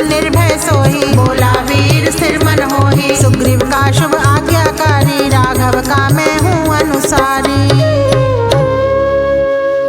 निर्भय सोही, बोला वीर स्थिर मन होही। सुग्रीव का शुभ आज्ञाकारी, राघव का मैं हूँ अनुसारी।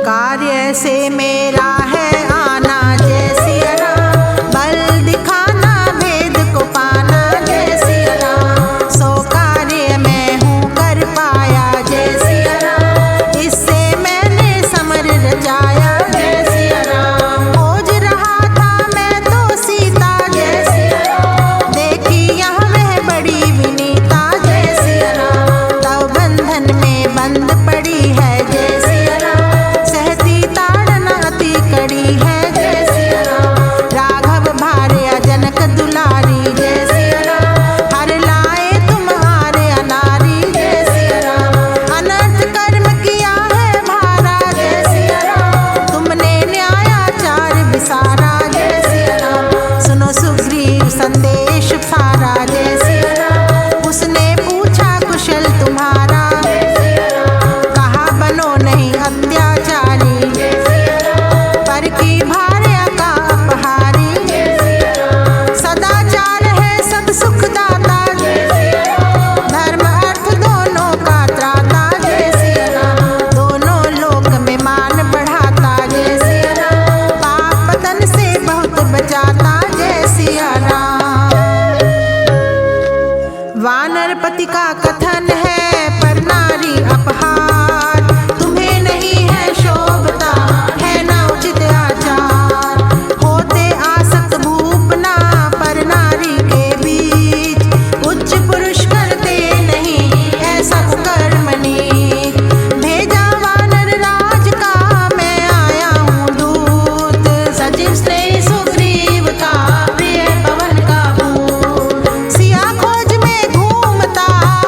कार्य से मेरा है आना जय सिया राम, बल दिखाना भेद को पाना जय सिया राम। सो कार्य मैं हूँ कर पाया जय सिया राम, इससे मैंने समर रचाया जय सिया राम। खोज रहा था मैं तो सीता जय सिया राम, देखी यहाँ वह बड़ी विनीता जय सिया राम। तव बंधन में बंद पड़ी है जय सिया राम, सहती ताड़ना अति कड़ी है जय सिया राम। राघव भार्या जनक दुलारी जय सिया राम, हर लाए तुम्हारे अनारी जय सिया राम। अनर्थ कर्म किया है भारा जय सिया राम, तुमने न्यायाचार विसारा जय सिया राम। सुनो सुग्रीव संदेश सारा जय सिया राम, उसने पूछा कुशल तुम्हारा जय सिया राम। कहा बनो नहीं अत्याचारी जय सिया राम, पर की भार्या का अपहारी जय सिया राम। सदाचार है सब सुखदाता जय सिया राम, धर्म अर्थ दोनों का त्राता जय सिया राम। दोनों लोक में मान बढ़ाता जय सिया राम, पाप पतन से बहुत बचाता जय सिया राम। वानरपति का कथन है पर नारी अपहार, तुम्हें नहीं है शोभता है ना उचित आचार। होते आसक्त भूपना पर नारी के बीच, उच्च पुरुष करते नहीं ऐसा कुकर्मनी। भेजा वानर राज का मैं आया हूँ दूत, सचिव स्नेही सुग्रीव का प्रिय पवन का भूत। सिया खोज में घूमता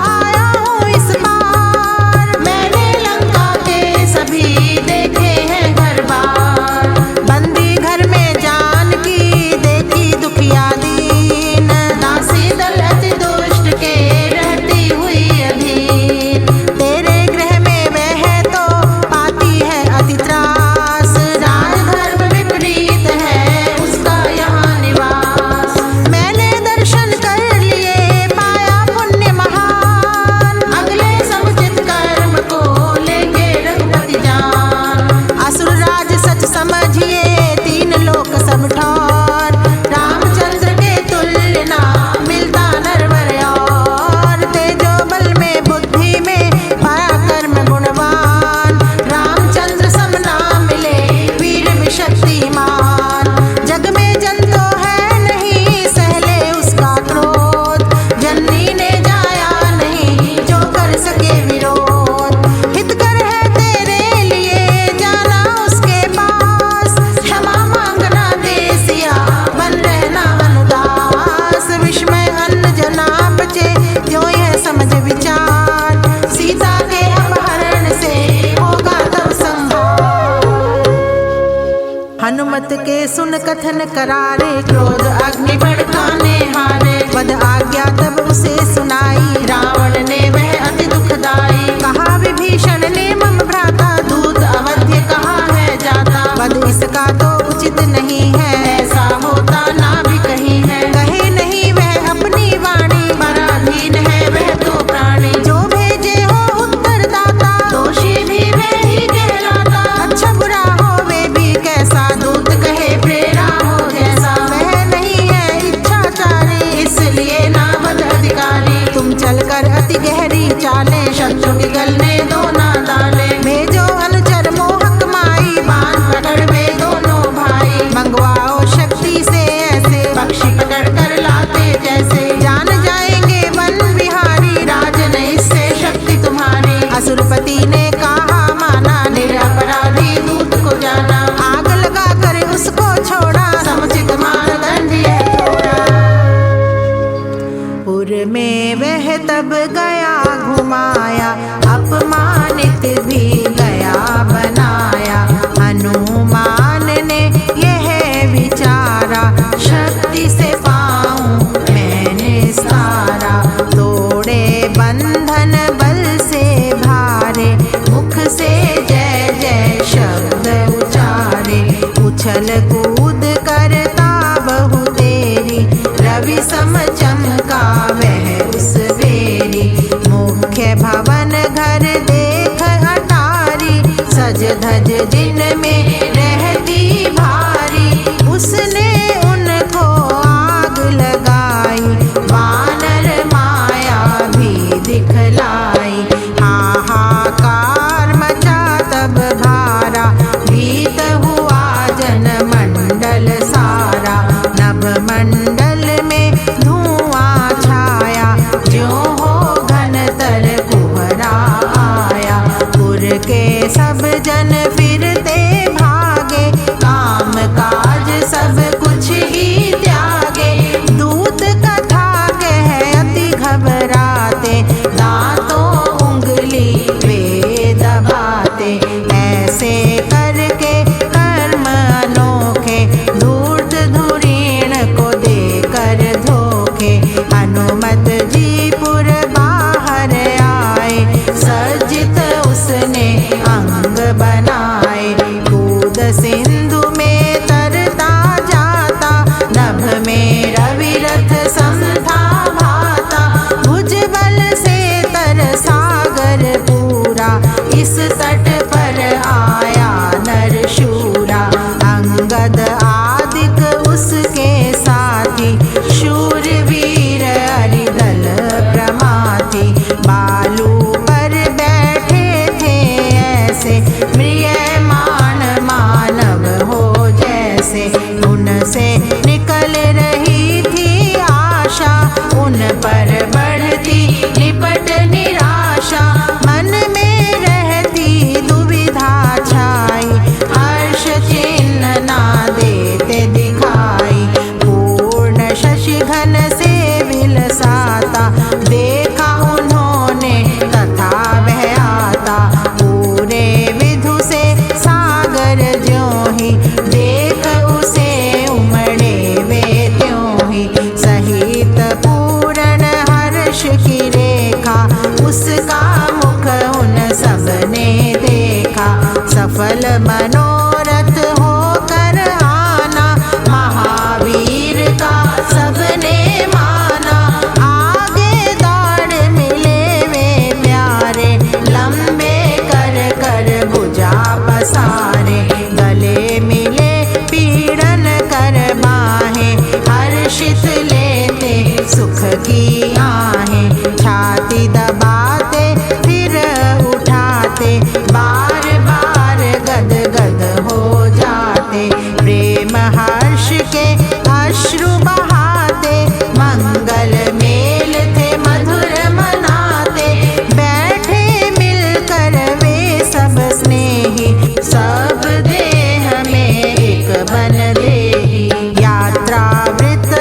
आया हूँ इस बार, मैंने लंका के सभी देखे हैं घर बार। बंदी घर में जानकी देखी दुखिया दीन, दासी दल अति दुष्ट के रहती हुई अधीन। तेरे गृह में वह तो पाती है अति त्रास, राजधर्म विपरीत है उसका यहाँ निवास। मैंने दर्शन कर लिए पाया पुण्य महान, अगले समुचित कर्म को लेंगे रघुपति जान। असुर राज सच समझिए तीन लोक सब ठौर, रामचंद्र के तुल्य ना मिलता नरवर और। तेजो बल में बुद्धि में पराक्रम गुणवान, रामचंद्र सम ना मिले वीर विशक्तिमान। जग में जन तो है नहीं सहले उसका क्रोध, जननी ने जाया नहीं जो कर सके विरोध। हितकर है तेरे लिए जाना उसके पास, क्षमा मांगना देसिया बन रहना अनुदास। विस्मय अन्न जना बचे जो यह समझ विचार, सीता के अपहरण से होगा तब संहार। हनुमत के सुन कथन करारे, क्रोध अग्नि भड़काने हारे। पद आज्ञा तब उसे सुनाई, रावण ने वह अति दुखदाई। कहा विभीषण ने मम भ्राता, दूत अवध्य कहाँ है जाता। पद इसका तो उचित नहीं है, ऐसा होता ना भी कहीं है। कहे नहीं वह अपनी वाणी, पराधीन है वह तो प्राणी। जो भेजे हो उत्तरदाता, दोषी भी वह ही कहलाता। अच्छा बुरा हो वे भी कैसा, दूत कहे प्रेरा हो जैसा। वह नहीं है इच्छाचारी, इसलिए ना बद अधिकारी। तुम चलकर अति गहरी चाले, शत्रु की गलने दो ना दाले। भेजो अनुचर मोहक माई, बाण पकड़ वे दोनों भाई। मंगवाओ शक्ति से ऐसे, पक्षी पकड़ कर लाते जैसे। जान जाएंगे वन विहारी, राजन इससे शक्ति तुम्हारी। असुरपति ने कहा माना, निरपराधी दूत को जाना। आग लगा कर उसको छोड़ा, समुचित मानदंड यह थोड़ा। पुर में वह तब गया घुमाया, अपमानित भी गया बनाया। हनुमान ने यह विचारा, शक्ति से पाऊं मैंने सारा। तोड़े बंधन बल से भारे, मुख से जय जय शब्द उचारे। उछल कूद करता बहु तेज, हर्षित लेते सुख की आहें। छाती दबाते फिर उठाते, बार बार गद गद हो जाते। प्रेम हर्ष के अश्रु बहाते, मंगल मेल थे मधुर मनाते। बैठे मिलकर वे सब स्नेही, सब देह में एक बन देही। यात्रा वृत्त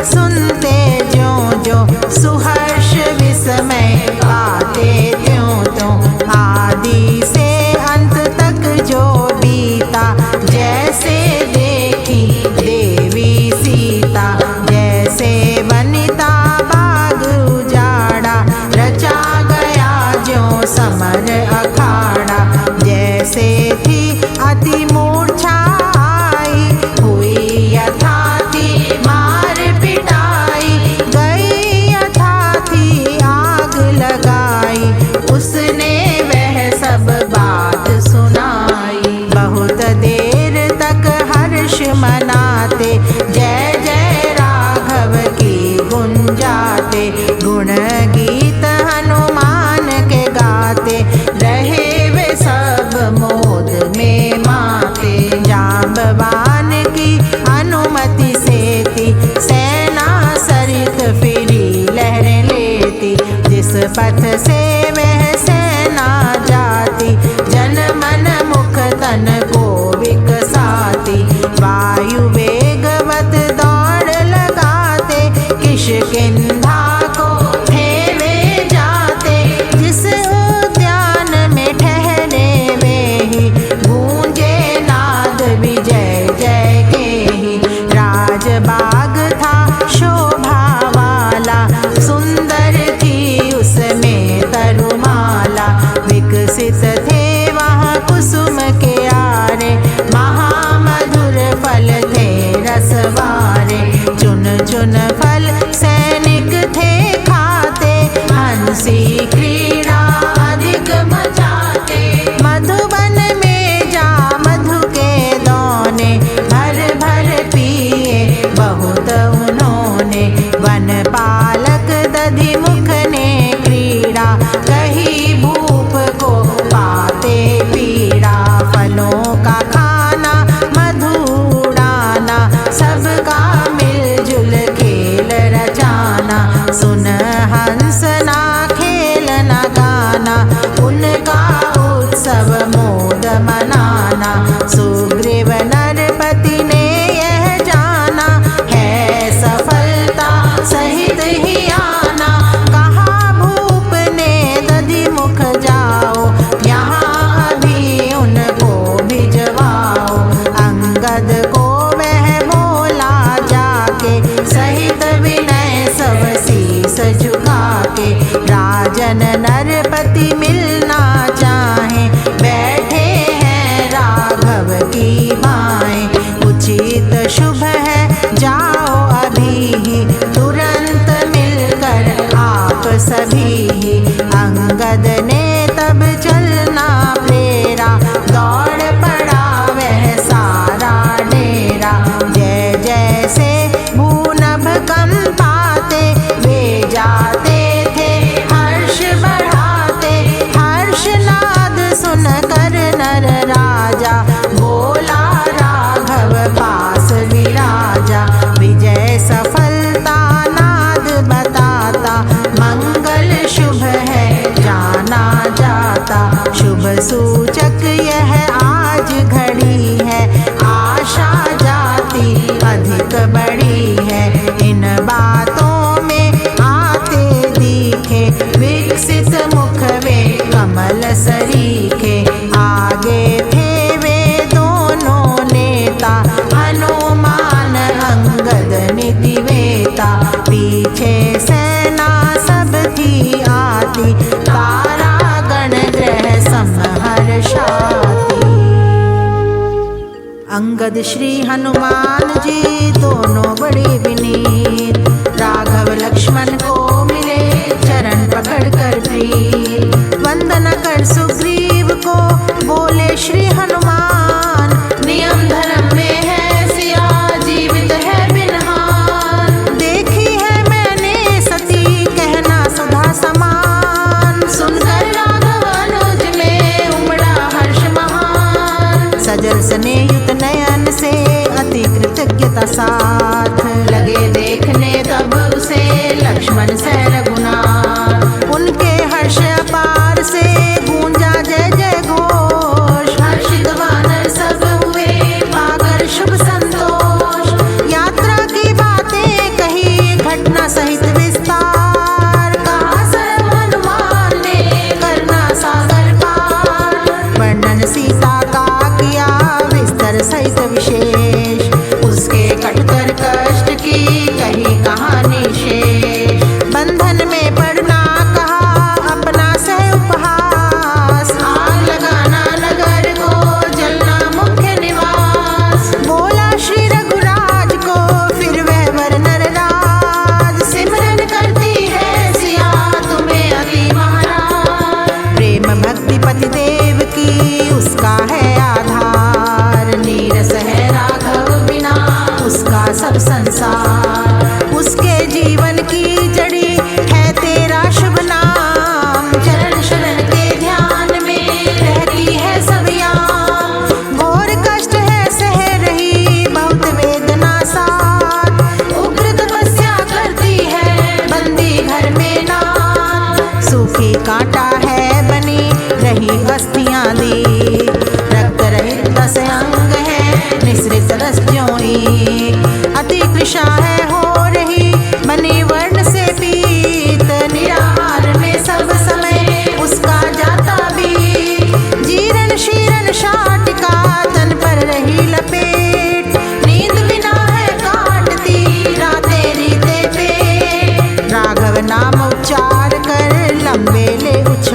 सुनते ज्यों ज्यों, सुहर्ष विस्मय पाते त्यों त्यों। आदि से अंत तक जो बीता, जैसे देखी देवी सीता। जैसे वनिता बाग उजाड़ा, रचा गया ज्यों समर अखाड़ा। जैसे थी अति मूर्छा आई, हुई यथा थी मार पिटाई। गई यथा थी आग लगाई, उसने वह सब बात सुनाई। बहुत देर तक हर्ष मनाते, जय जय राघव की गुंजाते। गुण गीत हनुमान के गाते, रहे वे सब मोद में माते। जांबवान की अनुमति से थी, सेना सरित फिरी लहरें लेती। जिस पथ से वह सेना जाती, जन मन मुख तन को विकसाती। वायु वेगवत दौड़ लगाते, किष्किंधा को थे वे जाते। जिस उद्यान में ठहरे वे ही, गूंजे नाद विजय जय के ही। राजबाग था शोभा वाला, सुंदर थी उसमें तरुमाला। विकसित थे वहाँ कुसुम के आरे, महामधुर फल थे रसवारे। चुन चुन फल सैनिक थे खाते, हंसी क्रीड़ा अधिक मचाते। मधुबन में जा मधु के दौने, भर भर पिए बहुत उन्होंने। वन पालक दधि मुख ने क्रीड़ा, कही भूप को पाते पीड़ा। फलों का खाना मधु उड़ाना, सबका मिलजुल खेल रचाना। सुन हंस ना खेल ना गाना, उनका उत्सव मोद मनाना। सुग्रीव नरपति ने यह जाना, है सफलता सहित ही आना। कहा भूप ने दधि मुख जाओ, यहाँ अभी उनको भिजवाओ। अंगद को वह बोला जाके, सहित विनय सब शीस झुका के। राजन नरपति मिलना चाहें, बैठे हैं राघव की बाएं। उचित शुभ है जाओ अभी ही, तुरंत मिलकर आप सभी ही। अंगद ने तब चलना प्रेरा, दौड़ पड़ा वह सारा डेरा। जय जय से भूनभ कंपाते, वे जाते थे हर्ष बढ़ाते। हर्षनाद सुनकर नर राजा, बोला राघव पास विराजा। विजय सफलता नाद बताता, मंगल शुभ है जाना जाता। शुभ सूचक यह आज घड़ी है, आशा जाती अधिक बड़ी है। इन बातों में आते दिखे, विकसित मुख वे कमल सरीखे। आगे थे वे दोनों नेता, हनुमान अंगद नीतिवेता। पीछे सेना सब थी आती, तारागण ग्रह समहर्षाती। अंगद श्री हनुमान जी दोनों बड़े विनीत, राघव लक्ष्मण को मिले चरण पकड़ कर प्रीत। वंदना कर सुग्रीव को बोले श्री हनुमान, नियम धर्म में है सिया जीवित है बिनहान। देता साथ। लगे देखने तब उसे लक्ष्मण से रघुनाथ। उनके हर्ष अपार से गूंजा जय जय घोष। हर्षित वानर सब हुए पाकर शुभ संतोष। यात्रा की बातें कही घटना सहित विस्तार। कहा सर्व हनुमान ने करना सागर पार। वर्णन सीता का किया विस्तर सहित विशेष। उसके कटकर कष्ट की कही कहानी शेष। बंधन में पड़ना कहा अपना सह उपहास। आग लगाना नगर को जलना मुख्य निवास। बोला श्री रघुराज को फिर वह वर नरराज। सिमरन करती है सिया तुम्हें अति महाराज। प्रेम भक्ति पति देव की उसका है आधार। नीरस है राघव बिना उसका सब संसार। उसके जीवन की जड़ी है तेरा शुभ नाम। चरण शरण के ध्यान में रहती है सब याम। घोर कष्ट है सह रही बहुत वेदना साथ। उग्र तपस्या करती है बंदी घर में नाथ। सूखी कांटा है बनी रही अस्थियां दी। रक्त रहित 10 अंग है निसृत रस ज्यों। अति कृशा है हो रही बनी वर्ण से पीत। निराहार में सब समय उसका जाता बीत। जीर्ण शीर्ण शाटिका तन पर रही लपेट। नींद बिना है काटती रातें रीते पेट। राघव नाम उच्चार कर लंबे ले उच्च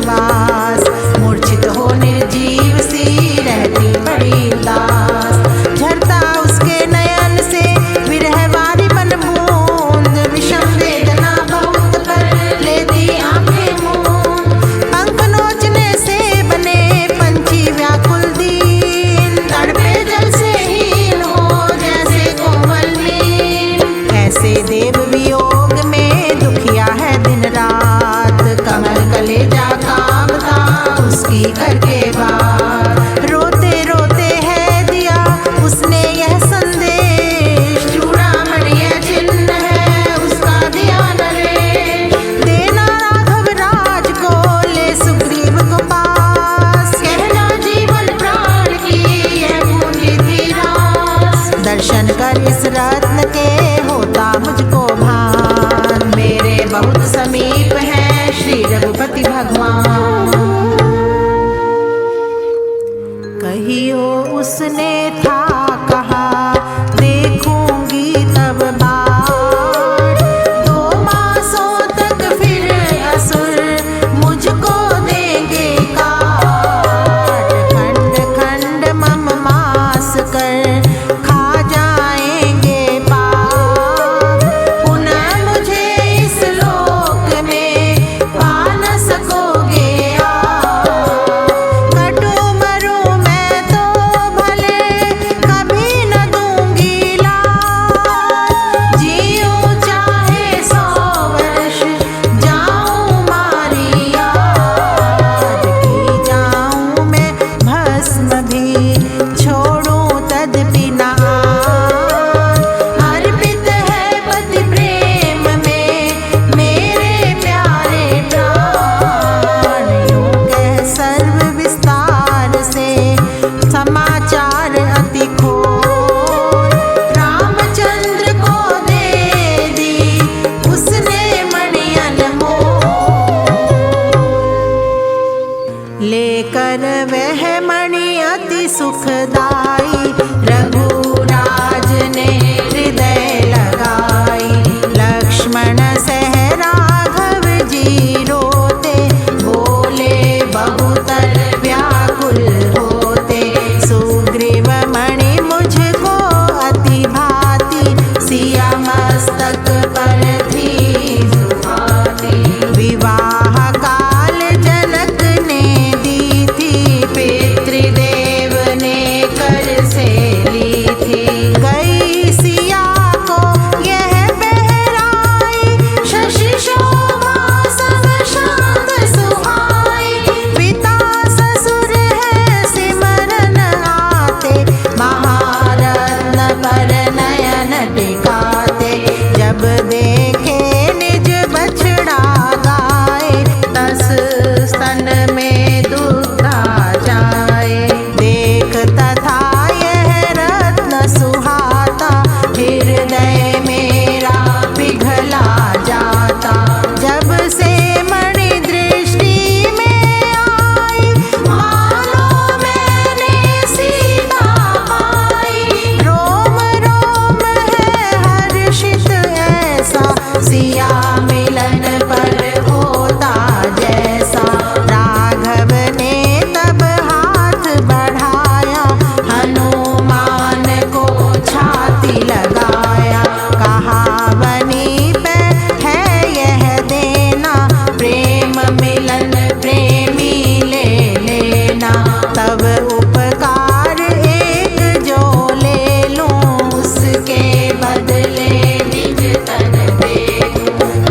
सिया मिलन पर होता जैसा। राघव ने तब हाथ बढ़ाया, हनुमान को छाती लगाया। कहा बनी पे है यह देना, प्रेम मिलन प्रेमी ले लेना। तब उपकार एक जो ले लूं, उसके बदले निज तन दे दूं।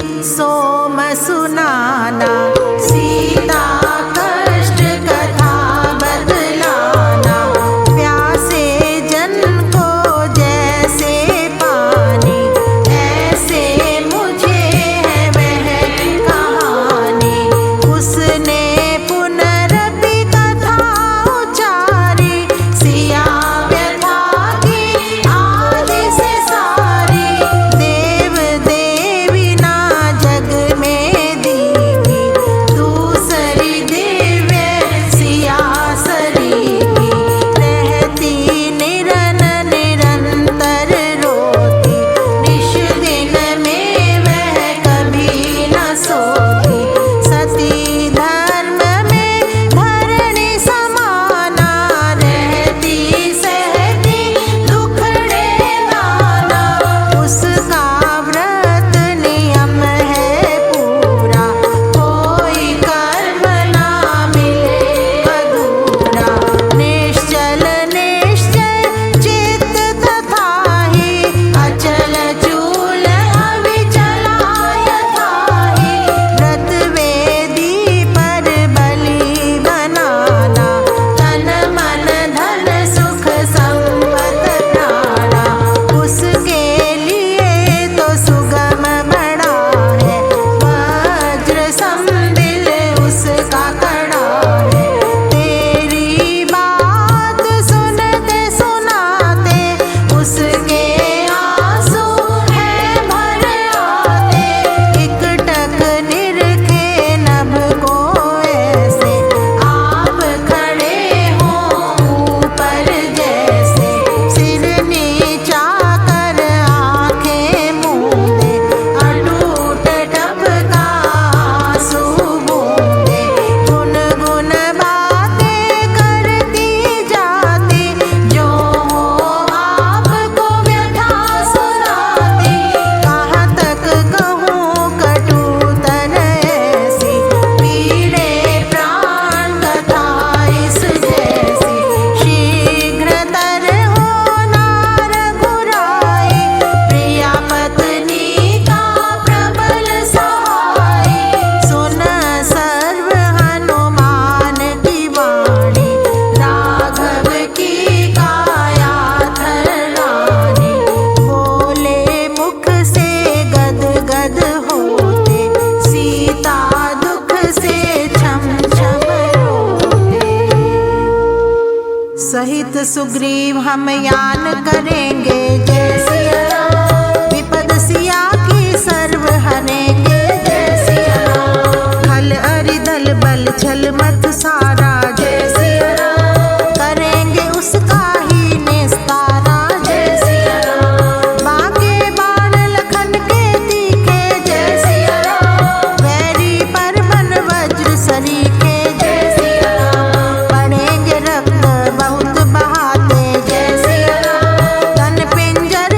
सोम सुनाना, सीता कष्ट कथा बतलाना, प्यासे जन को जैसे पानी, ऐसे मुझे है वह कहानी। उसने पुनरपि कथा उचारी, सिया व्यथा की आदि से सारी, देव देवी ना जग में दीनी, दूसरी दिव्य सिया सरीगी। रहती निरन निरंतर रोती, निश दिन में वह कभी न सोती, सती धर्म में धरणी समाना, रहती सहती दुखड़े नाना। उसका व्रत नियम है पूरा, कोई कर्म ना मिले अधूरा, निश्चल निश्चय चित्त तथा ही, अचल चूल अविचला यथाहि। व्रत वेदी पर बलि बनाना, तन मन धन सुख संपत प्राणा, उसके लिए तो सुगम बड़ा है, वज्र संबिल उसका कड़ा है। तेरी बात सुनते सुनाते उसके आंसू है भर आते, एकटक निरखे नभ को ऐसे, आप खड़े हो ऊपर जैसे। सिर नीचा कर आंखें मूंदे, अटूट टपका आंसू बूंदे, गुनगुन बातें करती जाती, जो हो आपको व्यथा सुनाती। कहाँ तक कहूँ कटुतन ऐसी, पीड़े प्राण कथा इस जैसी, शीघ्रतर होना रघुराई, प्रिया पत्नी का प्रबल सहाय। सुन सर्व हनुमान की वाणी, राघव की काया धरानी, बोले मुख से गद गद होते, सीता दुख से छम छम रोते। सहित सुग्रीव हम यान करेंगे जय सिया राम, विपद सिया की सर्व हरेंगे जय सिया राम, खल अरिदल बल छल मत सारा जय सिया राम, करेंगे उसका ही निस्तारा जय सिया राम, बांके बाण लखन के तीखे जय सिया राम, वैरी पर बन वज्र सरीखे जय सिया राम, पड़ेंगे रक्त बहुत बहाते जय सिया राम, तन पिंजर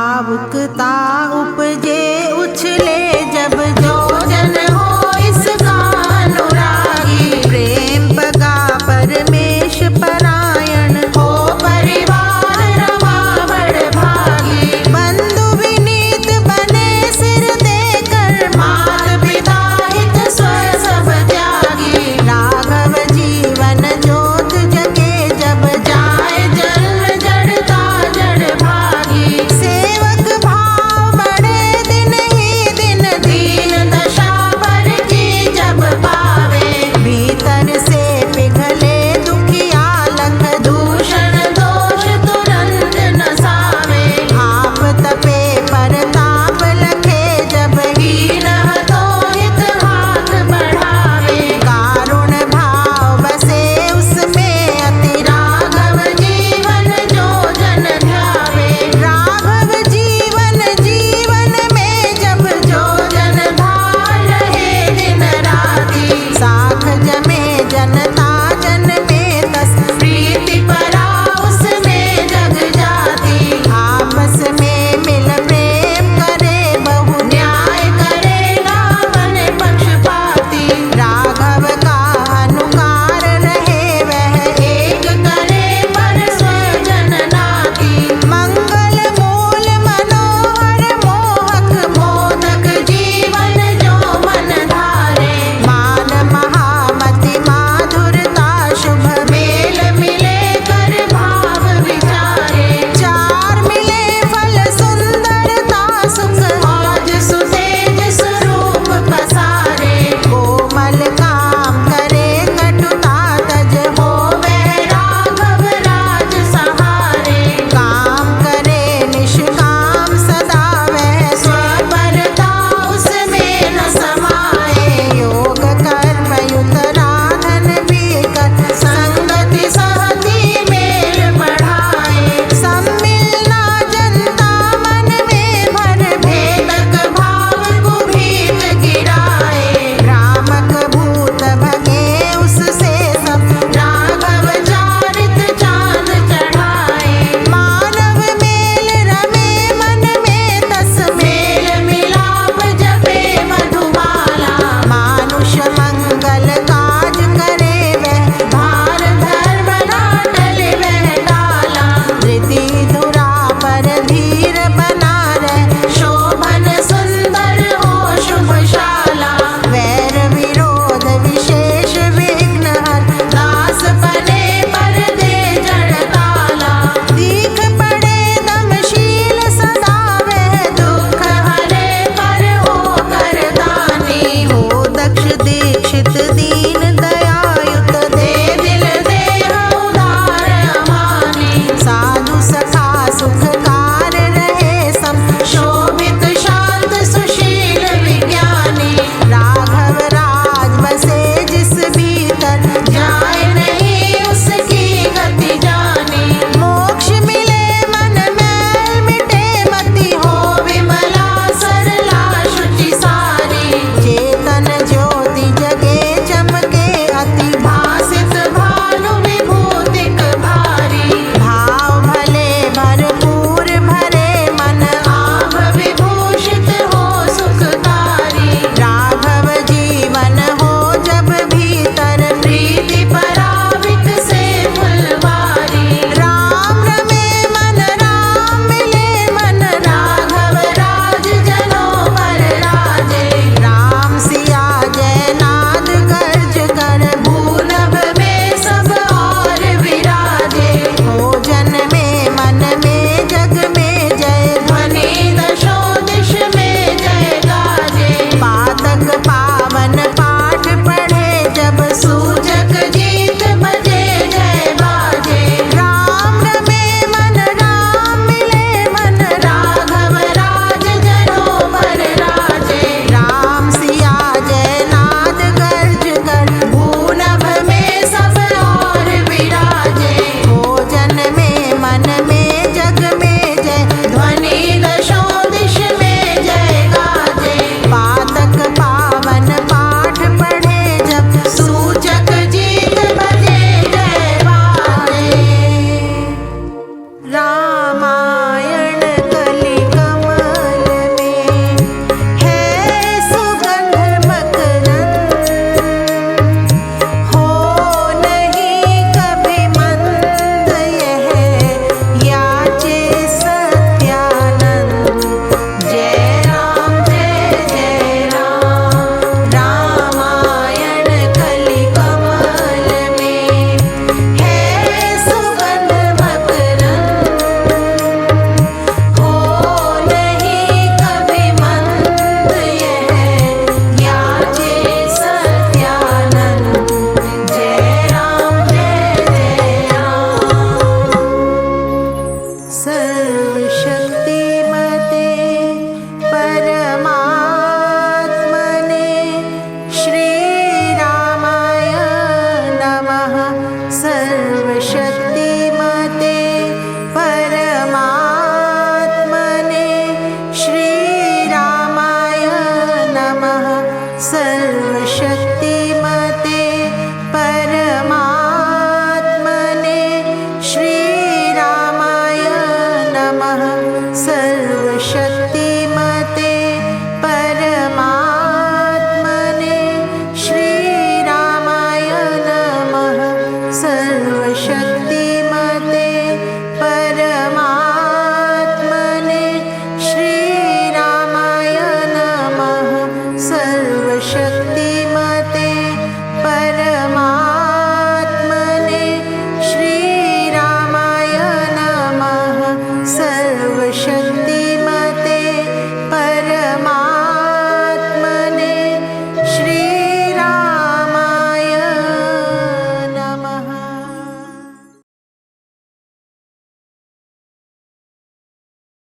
भावुकता उपजे उछले जब जो जन हो इसका अनुरागी, प्रेम बगा परमेश परायण हो परिवार रमा बड़ भागी। बंधु विनीत बने सिर देकर मात पिता हित स्वर सब त्यागी, राघव जीवन ज्योत जगे जब जाए जन्म जड़ता जड़ भागी। सेवक भाव बढ़े दिन ही दिन दीन दशा पर की जब पावे, भीतर से पिघले दुखिया लख दूषण दोष तुरंत नसावे। आप तपे परताप लखे जब हीन तो हित हाथ बढ़ावे, कारुण भाव बसे उसमें अति राघव जीवन जो जन ध्यावे। राघव जीवन जीवन में जब जो जन धार रहे दिन राति, साख जमे जनता जन में तस प्रीति परा उसमें जग जाती। आपस में मिल प्रेम करे बहु न्याय करे रावण पक्षपाती, राघव का अनुकार रहे वह एक करे पर स्वजन नाती। मंगल मूल मनोहर मोहक मोदक जीवन जो मन धारे, मान महामति माधुरता शुभ मेल मिले कर भाव विचारे। चार मिले फल सुंदरता सुख आज सुतेज स्वरूप पसारे, कोमल काम करे कटुता तज हो वह राघव राज सहारे। काम करे निष्काम सदा वह स्वपरता उसमें न समाए, योग कर्म युत राधन भी कर संगति सहती मेल बढ़ाए। सम्मिलना जनता मन में भर भेदक भाव कुभीत गिराए, भ्रामक भूत भगे उससे सब राघव चारित चांद चढ़ाए। मानव मेल रमे मन में तस मेल मिलाप जपे मधुबाला, मानुष मंगल काज करे वह भार धर्म ना टले वह डाला। धृति धुरा पर धीर बना